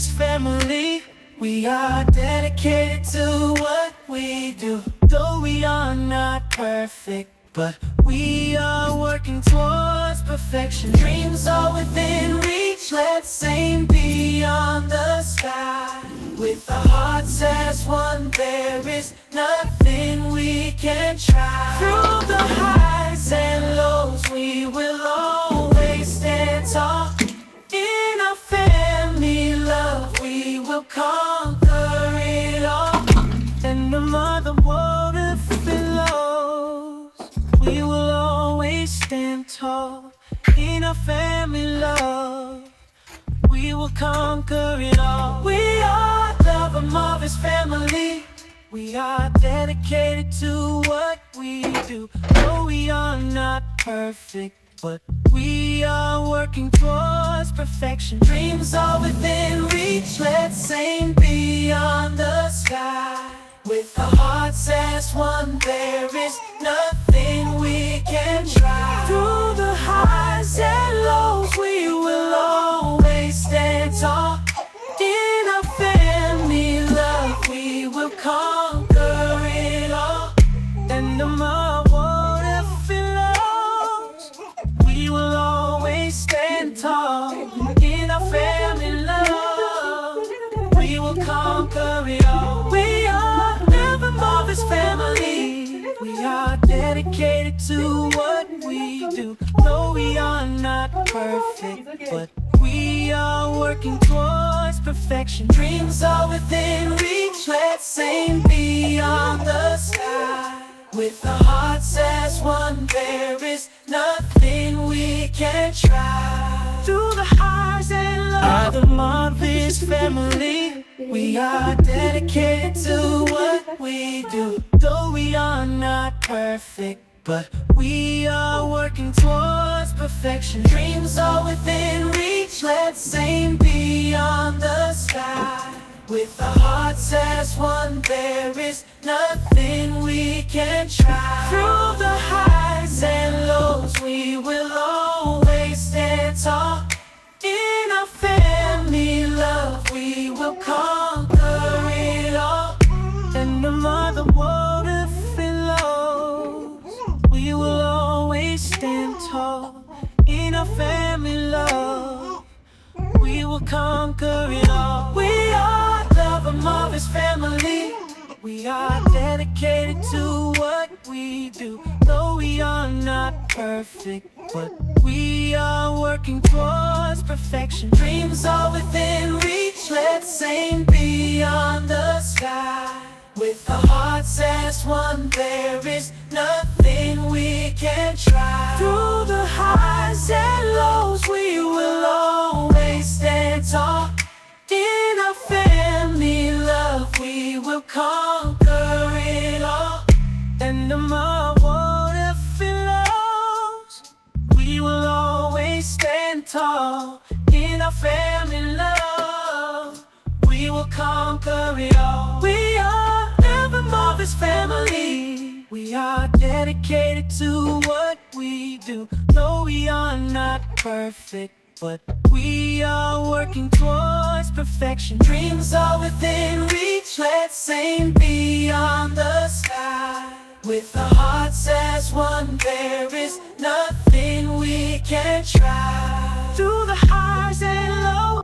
Movies family. We are dedicated to what we do. Though we are not perfect, but we are working towards perfection. Dreams are within reach, let's aim beyond the sky. With our hearts as one, there is nothing we can try. Through the highs and lows, we will always stand tall. In our family love, we will conquer it all. And no matter what it billows, we will always stand tall. In our family love, we will conquer it all. We are the Marvis family. We are dedicated to what we do. Though we are not perfect, but we are working towards perfection. Dreams are within reach, let's aim beyond the sky. With our hearts as one, there is nothing we can try. Through the highs and lows, we will always stand tall. In our family love, we will conquer it all. And no matter what it feels, we will always stand tall. In our family love, we will conquer it all. We are never Marvis family. We are dedicated to what we do. Though we are not perfect, but we are working towards perfection. Dreams are within reach, let's aim beyond the sky. With our hearts as one, there is nothing we can try. Through the highs and lows, the Marvis family. We are dedicated to what we do. Though we are not perfect, but we are working towards perfection. Dreams are within reach, let's aim beyond the sky. With our hearts as one, there is nothing we can try. Through the highs and lows, we will always stand tall. In our family love, we will conquer it all. And no matter what it feels, we will always stand tall. In our family love, we will conquer it all. We are the Marvis family. We are dedicated to what we do. Though we are not perfect, but we are working towards perfection. Dreams are within reach, let's aim beyond the sky. With our hearts as one, there is nothing we can try. Through the highs and lows, we will always stand tall. In our family love, we will conquer it all. And no matter what it feels, we will always stand tall. In our family love, we will conquer it all. We are never Marvis family. We are dedicated to what we do. Though we are not perfect, but we are working towards perfection. Dreams are within reach, let's aim beyond the sky. With our hearts as one, there is nothing we can try. Through the highs and lows,